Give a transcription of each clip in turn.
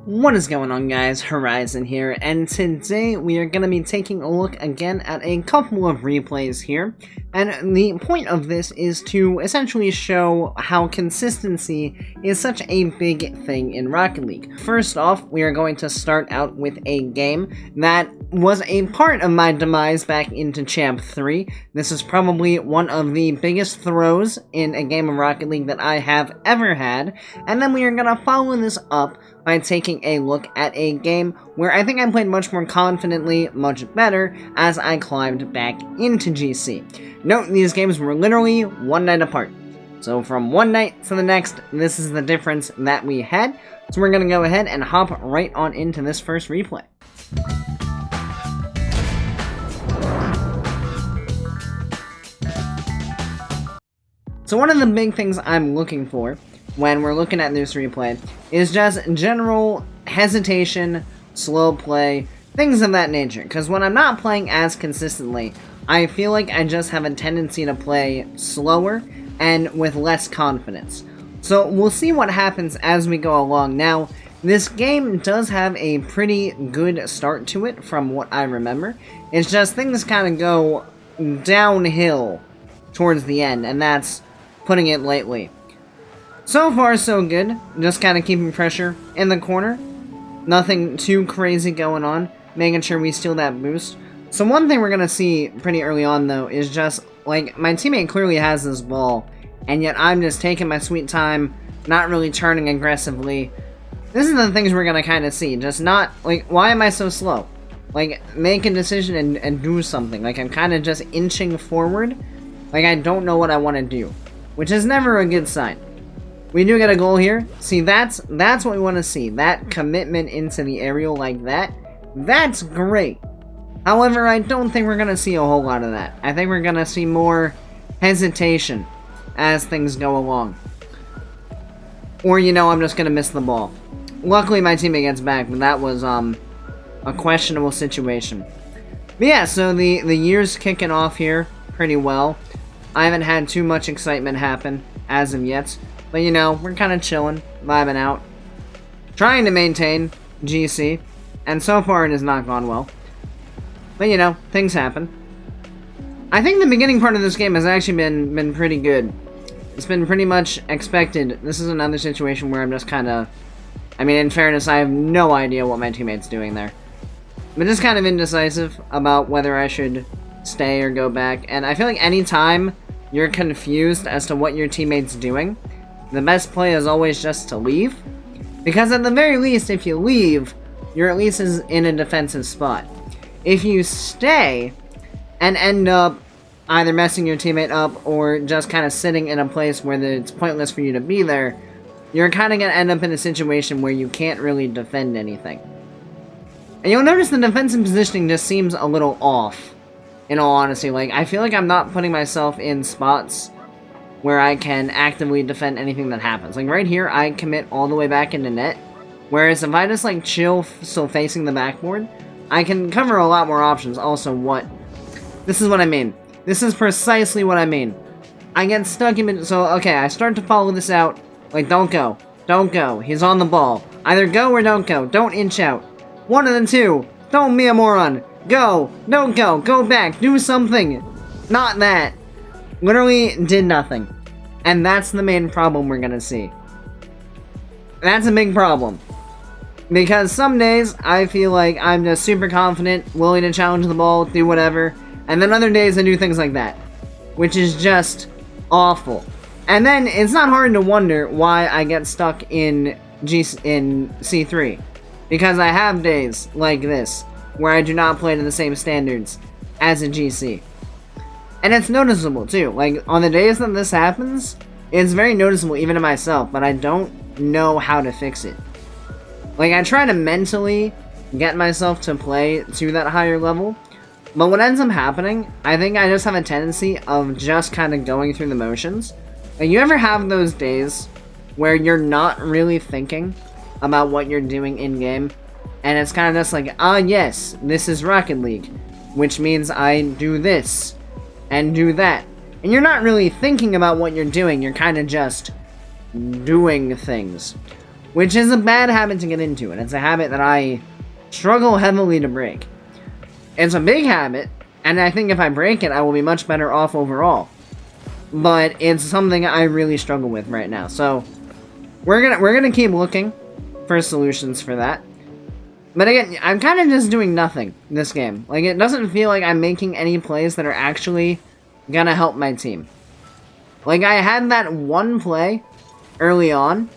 What is going on, guys? Horizon here, and today we are going to be taking a look again at a couple of replays here, and the point of this is to essentially show how consistency is such a big thing in Rocket League. First off, we are going to start out with a game that was a part of my demise back into Champ 3. This is probably one of the biggest throws in a game of Rocket League that I have ever had, and then we are going to follow this up by taking a look at a game where I think I played much more confidently, much better, as I climbed back into GC. Note, these games were literally one night apart. So from one night to the next, this is the difference that we had. So we're going to go ahead and hop right on into this first replay. So one of the big things I'm looking for when we're looking at this replay is just general hesitation, slow play, things of that nature. Because when I'm not playing as consistently, I feel like I just have a tendency to play slower and with less confidence. So we'll see what happens as we go along. Now, this game does have a pretty good start to it from what I remember. It's just things kind of go downhill towards the end, and that's putting it lightly. So far, so good. Just kind of keeping pressure in the corner. Nothing too crazy going on. Making sure we steal that boost. So one thing we're going to see pretty early on, though, is just, like, my teammate clearly has this ball, and yet I'm just taking my sweet time, not really turning aggressively. This is the things we're going to kind of see. Just not, like, why am I so slow? Like, make a decision and do something. Like, I'm kind of just inching forward. Like, I don't know what I want to do. Which is never a good sign. We do get a goal here. See, that's what we want to see. That commitment into the aerial like that. That's great. However, I don't think we're going to see a whole lot of that. I think we're going to see more hesitation as things go along. Or, you know, I'm just going to miss the ball. Luckily, my teammate gets back, but that was a questionable situation. But yeah, so the year's kicking off here pretty well. I haven't had too much excitement happen as of yet. But, you know, we're kind of chilling, vibing out, trying to maintain GC, and so far it has not gone well. But, you know, things happen. I think the beginning part of this game has actually been pretty good. It's been pretty much expected. This is another situation where I'm just kind of, I mean, in fairness, I have no idea what my teammate's doing there. But just kind of indecisive about whether I should stay or go back. And I feel like any time you're confused as to what your teammate's doing, the best play is always just to leave. Because at the very least, if you leave, you're at least in a defensive spot. If you stay and end up either messing your teammate up or just kind of sitting in a place where it's pointless for you to be there, you're kind of going to end up in a situation where you can't really defend anything. And you'll notice the defensive positioning just seems a little off, in all honesty. Like, I feel like I'm not putting myself in spots where I can actively defend anything that happens. Like, right here, I commit all the way back into net. Whereas if I just, like, chill still facing the backboard, I can cover a lot more options. Also, this is what I mean. This is precisely what I mean. I get stuck in... So, okay, I start to follow this out. Like, don't go. Don't go. He's on the ball. Either go or don't go. Don't inch out. One of the two. Don't be a moron. Go. Don't go. Go back. Do something. Not that. Literally did nothing. And that's the main problem we're gonna see. That's a big problem. Because some days, I feel like I'm just super confident, willing to challenge the ball, do whatever. And then other days, I do things like that. Which is just awful. And then, it's not hard to wonder why I get stuck in C3. Because I have days like this, where I do not play to the same standards as a GC. And it's noticeable, too. Like, on the days that this happens, it's very noticeable even to myself, but I don't know how to fix it. Like, I try to mentally get myself to play to that higher level, but what ends up happening, I think I just have a tendency of just kind of going through the motions. Like, you ever have those days where you're not really thinking about what you're doing in-game, and it's kind of just like, ah, yes, this is Rocket League, which means I do this and do that. And you're not really thinking about what you're doing, you're kind of just doing things. which is a bad habit to get into, and it's a habit that I struggle heavily to break. It's a big habit, and I think if I break it, I will be much better off overall. But it's something I really struggle with right now, so we're gonna keep looking for solutions for that. But again, I'm kind of just doing nothing this game. Like, it doesn't feel like I'm making any plays that are actually gonna help my team. Like, I had that one play early on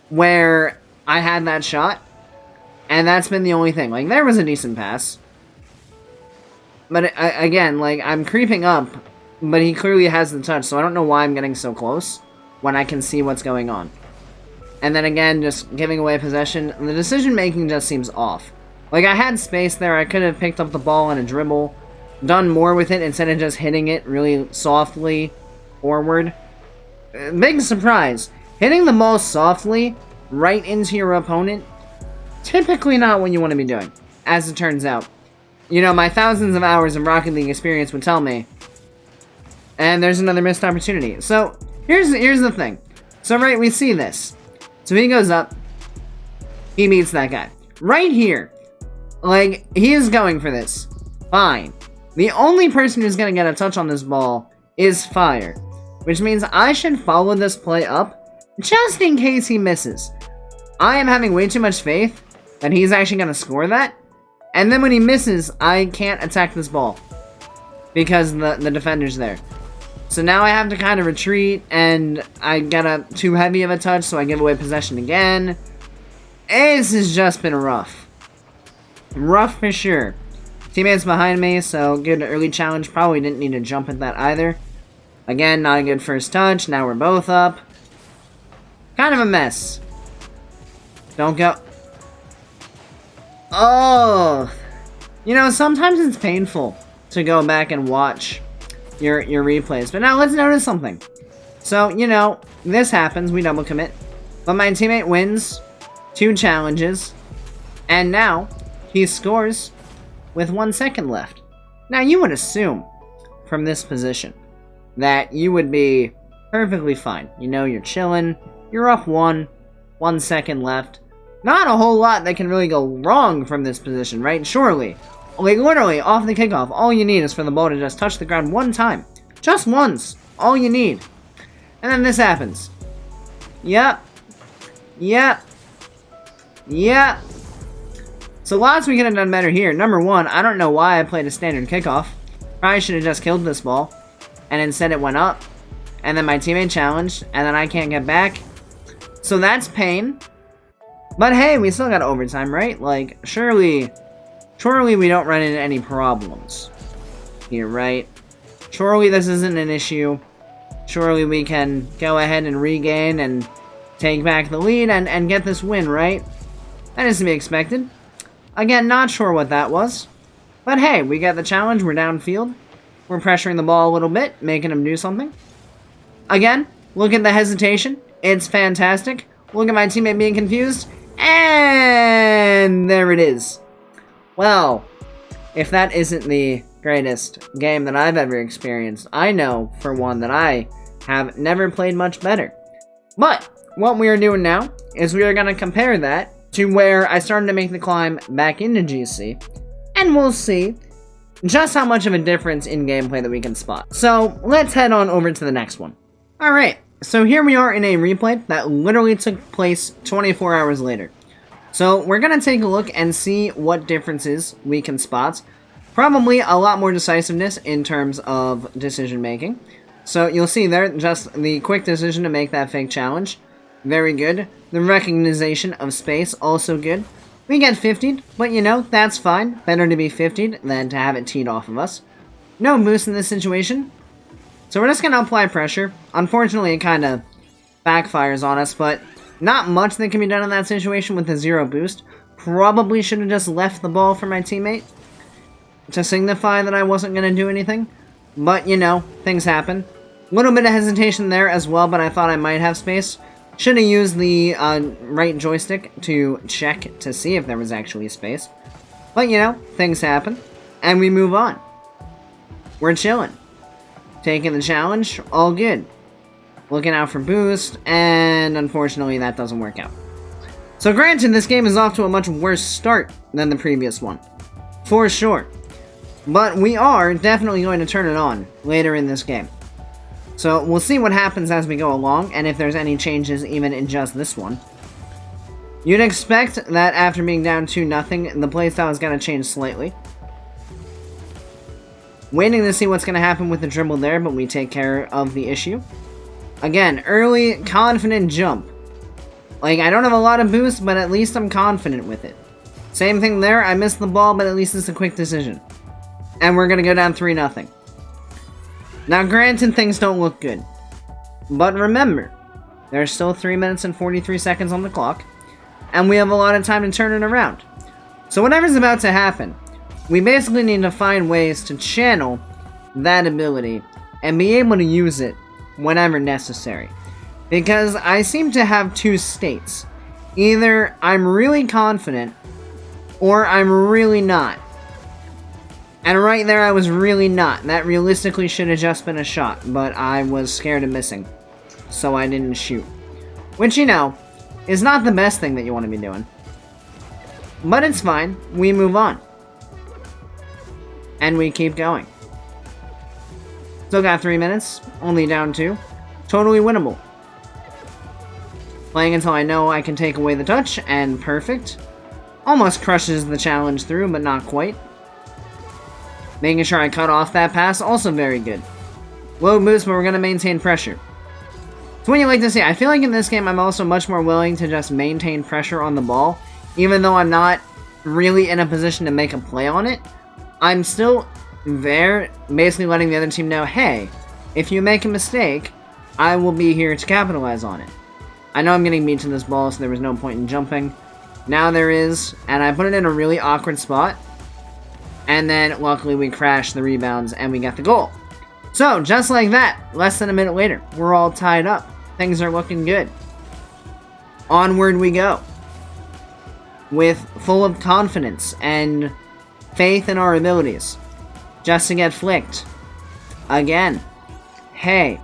where I had that shot, and that's been the only thing. Like, there was a decent pass. But, again, like, I'm creeping up, but he clearly has the touch, so I don't know why I'm getting so close when I can see what's going on. And then again, just giving away possession, the decision-making just seems off. Like, I had space there, I could have picked up the ball on a dribble, done more with it instead of just hitting it really softly forward. Big surprise. Hitting the ball softly right into your opponent, typically not what you want to be doing, as it turns out. You know, my thousands of hours of Rocket League experience would tell me. And there's another missed opportunity. So, here's the thing. So, right, we see this. So he goes up, he meets that guy. Right here, like, he is going for this. Fine. The only person who's going to get a touch on this ball is Fire, which means I should follow this play up, just in case he misses. I am having way too much faith that he's actually going to score that, and then when he misses, I can't attack this ball, because the defender's there. So now I have to kind of retreat, and I got too heavy of a touch, so I give away possession again. This has just been rough. Rough for sure. Teammates behind me, so good early challenge. Probably didn't need to jump at that either. Again, not a good first touch. Now we're both up. Kind of a mess. Don't go. Oh! You know, sometimes it's painful to go back and watch your replays. But now let's notice something. So, you know, this happens, we double commit. But my teammate wins 2 challenges. And now, he scores with 1 second left. Now, you would assume, from this position, that you would be perfectly fine. You know, you're chilling, you're up 1 second left. Not a whole lot that can really go wrong from this position, right? Surely. Like, literally, off the kickoff, all you need is for the ball to just touch the ground 1 time. Just once. All you need. And then this happens. Yep. Yep. Yep. So lots we could have done better here. Number 1, I don't know why I played a standard kickoff. Probably should have just killed this ball. And instead it went up. And then my teammate challenged. And then I can't get back. So that's pain. But hey, we still got overtime, right? Like, surely we don't run into any problems here, right? Surely this isn't an issue. Surely we can go ahead and regain and take back the lead and get this win, right? That is to be expected. Again, not sure what that was. But hey, we got the challenge, we're downfield. We're pressuring the ball a little bit, making him do something. Again, look at the hesitation. It's fantastic. Look at my teammate being confused. And there it is. Well, if that isn't the greatest game that I've ever experienced, I know, for one, that I have never played much better. But what we are doing now is we are going to compare that to where I started to make the climb back into GC, and we'll see just how much of a difference in gameplay that we can spot. So let's head on over to the next one. Alright, so here we are in a replay that literally took place 24 hours later. So we're going to take a look and see what differences we can spot. Probably a lot more decisiveness in terms of decision making. So you'll see there just the quick decision to make that fake challenge. Very good. The recognition of space, also good. We get 50'd, but you know, that's fine. Better to be 50'd than to have it teed off of us. No boost in this situation. So we're just going to apply pressure. Unfortunately, it kind of backfires on us, but not much that can be done in that situation with a 0 boost. Probably should have just left the ball for my teammate to signify that I wasn't going to do anything. But, you know, things happen. A little bit of hesitation there as well, but I thought I might have space. Should have used the right joystick to check to see if there was actually space. But, you know, things happen. And we move on. We're chilling. Taking the challenge, all good. Looking out for boost, and unfortunately that doesn't work out. So granted, this game is off to a much worse start than the previous one. For sure. But we are definitely going to turn it on later in this game. So we'll see what happens as we go along, and if there's any changes even in just this one. You'd expect that after being down 2-0, the playstyle is going to change slightly. Waiting to see what's going to happen with the dribble there, but we take care of the issue. Again, early, confident jump. Like, I don't have a lot of boost, but at least I'm confident with it. Same thing there, I missed the ball, but at least it's a quick decision. And we're going to go down 3-0. Now, granted, things don't look good. But remember, there's still 3 minutes and 43 seconds on the clock, and we have a lot of time to turn it around. So whatever's about to happen, we basically need to find ways to channel that ability and be able to use it whenever necessary. Because I seem to have two states. Either I'm really confident, or I'm really not. And right there, I was really not. That realistically should have just been a shot, but I was scared of missing. So I didn't shoot. Which, you know, is not the best thing that you want to be doing. But it's fine. We move on. And we keep going. Still got 3 minutes. Only down 2. Totally winnable. Playing until I know I can take away the touch, and perfect. Almost crushes the challenge through, but not quite. Making sure I cut off that pass, also very good. Low boost, but we're going to maintain pressure. So what you like to see, I feel like in this game I'm also much more willing to just maintain pressure on the ball. Even though I'm not really in a position to make a play on it, I'm still there, basically letting the other team know, hey, if you make a mistake, I will be here to capitalize on it. I know I'm getting beat to this ball, so there was no point in jumping. Now there is, and I put it in a really awkward spot. And then, luckily, we crashed the rebounds, and we got the goal. So, just like that, less than a minute later, we're all tied up. Things are looking good. Onward we go. With full of confidence and faith in our abilities. Just to get flicked. Again. Hey,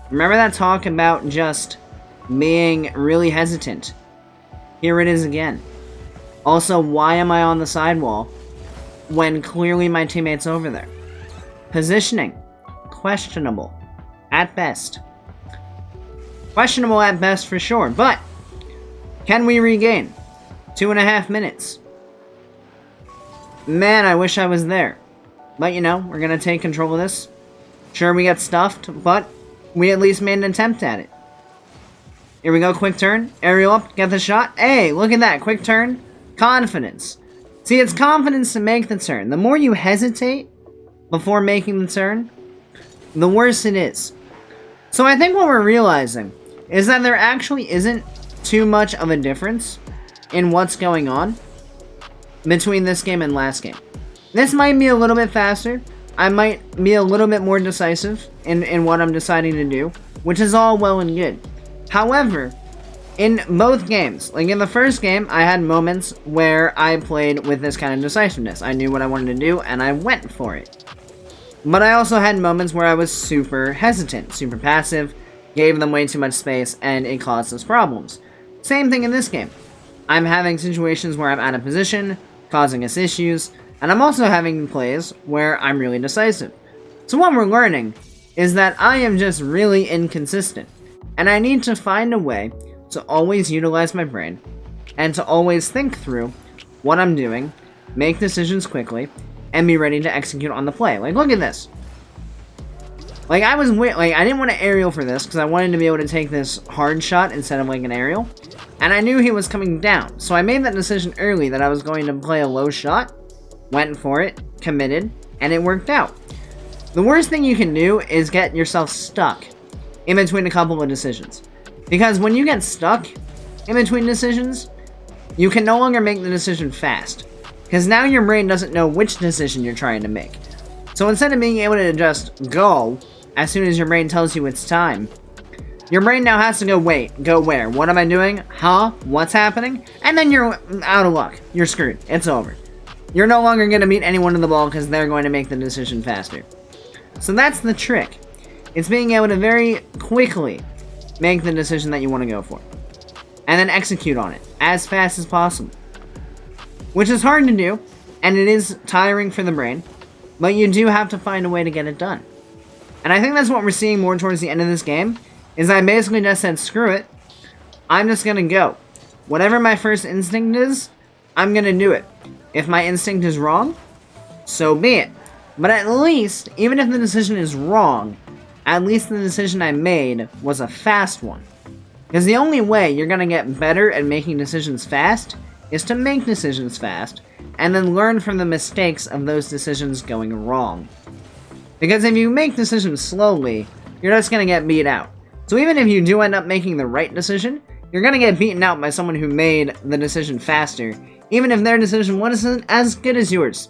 remember that talk about just being really hesitant? Here it is again. Also, why am I on the sidewall when clearly my teammate's over there? Positioning. Questionable. At best. Questionable at best for sure, but can we regain? 2.5 minutes. Man, I wish I was there. But you know, we're gonna take control of this. Sure, we got stuffed, but we at least made an attempt at it. Here we go, quick turn. Aerial up, get the shot. Hey, look at that, quick turn. Confidence. See, it's confidence to make the turn. The more you hesitate before making the turn, the worse it is. So I think what we're realizing is that there actually isn't too much of a difference in what's going on between this game and last game. This might be a little bit faster. I might be a little bit more decisive in what I'm deciding to do, which is all well and good. However, in both games, like in the first game, I had moments where I played with this kind of decisiveness. I knew what I wanted to do, and I went for it. But I also had moments where I was super hesitant, super passive, gave them way too much space, and it caused us problems. Same thing in this game. I'm having situations where I'm out of position, causing us issues, and I'm also having plays where I'm really decisive. So what we're learning is that I am just really inconsistent, and I need to find a way to always utilize my brain, and to always think through what I'm doing, make decisions quickly, and be ready to execute on the play. Like, look at this. Like, I didn't want to aerial for this, because I wanted to be able to take this hard shot instead of, like, an aerial. And I knew he was coming down, so I made that decision early that I was going to play a low shot, went for it, committed, and it worked out. The worst thing you can do is get yourself stuck in between a couple of decisions. Because when you get stuck in between decisions, you can no longer make the decision fast. Because now your brain doesn't know which decision you're trying to make. So instead of being able to just go as soon as your brain tells you it's time, your brain now has to go, wait, go where? What am I doing? Huh? What's happening? And then you're out of luck. You're screwed. It's over. You're no longer going to meet anyone in the ball because they're going to make the decision faster. So that's the trick. It's being able to very quickly make the decision that you want to go for. and then execute on it as fast as possible. Which is hard to do, and it is tiring for the brain, but you do have to find a way to get it done. And I think that's what we're seeing more towards the end of this game, is I basically just said, screw it, I'm just gonna go. Whatever my first instinct is, I'm gonna do it. If my instinct is wrong, so be it. But at least, even if the decision is wrong, at least the decision I made was a fast one. Because the only way you're gonna get better at making decisions fast is to make decisions fast, and then learn from the mistakes of those decisions going wrong. Because if you make decisions slowly, you're just gonna get beat out. So even if you do end up making the right decision, you're gonna get beaten out by someone who made the decision faster, even if their decision wasn't as good as yours.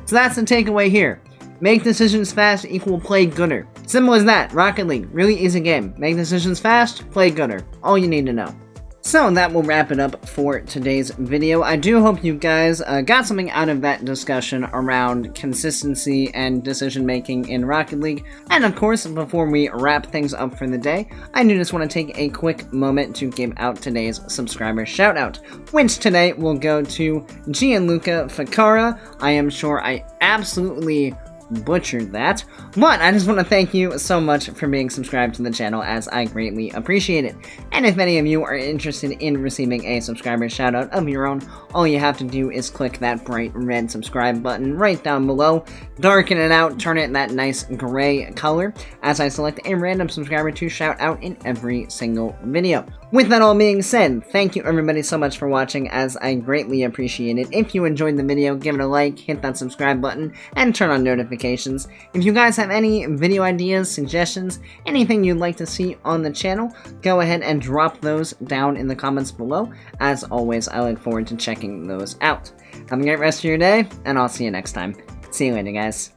So that's the takeaway here. Make decisions fast equal play gooder. Simple as that. Rocket League. Really easy game. Make decisions fast, play gooder. All you need to know. So that will wrap it up for today's video. I do hope you guys got something out of that discussion around consistency and decision making in Rocket League. And of course, before we wrap things up for the day, I do just want to take a quick moment to give out today's subscriber shout out, which today will go to Gianluca Ficara. I am sure I absolutely butchered that, but I just want to thank you so much for being subscribed to the channel, as I greatly appreciate it. And if any of you are interested in receiving a subscriber shoutout of your own, all you have to do is click that bright red subscribe button right down below, darken it out, turn it that nice gray color, as I select a random subscriber to shout out in every single video. With that all being said, thank you everybody so much for watching, as I greatly appreciate it. If you enjoyed the video, give it a like, hit that subscribe button, and turn on notifications. If you guys have any video ideas, suggestions, anything you'd like to see on the channel, go ahead and drop those down in the comments below. As always, I look forward to checking those out. Have a great rest of your day, and I'll see you next time. See you later, guys.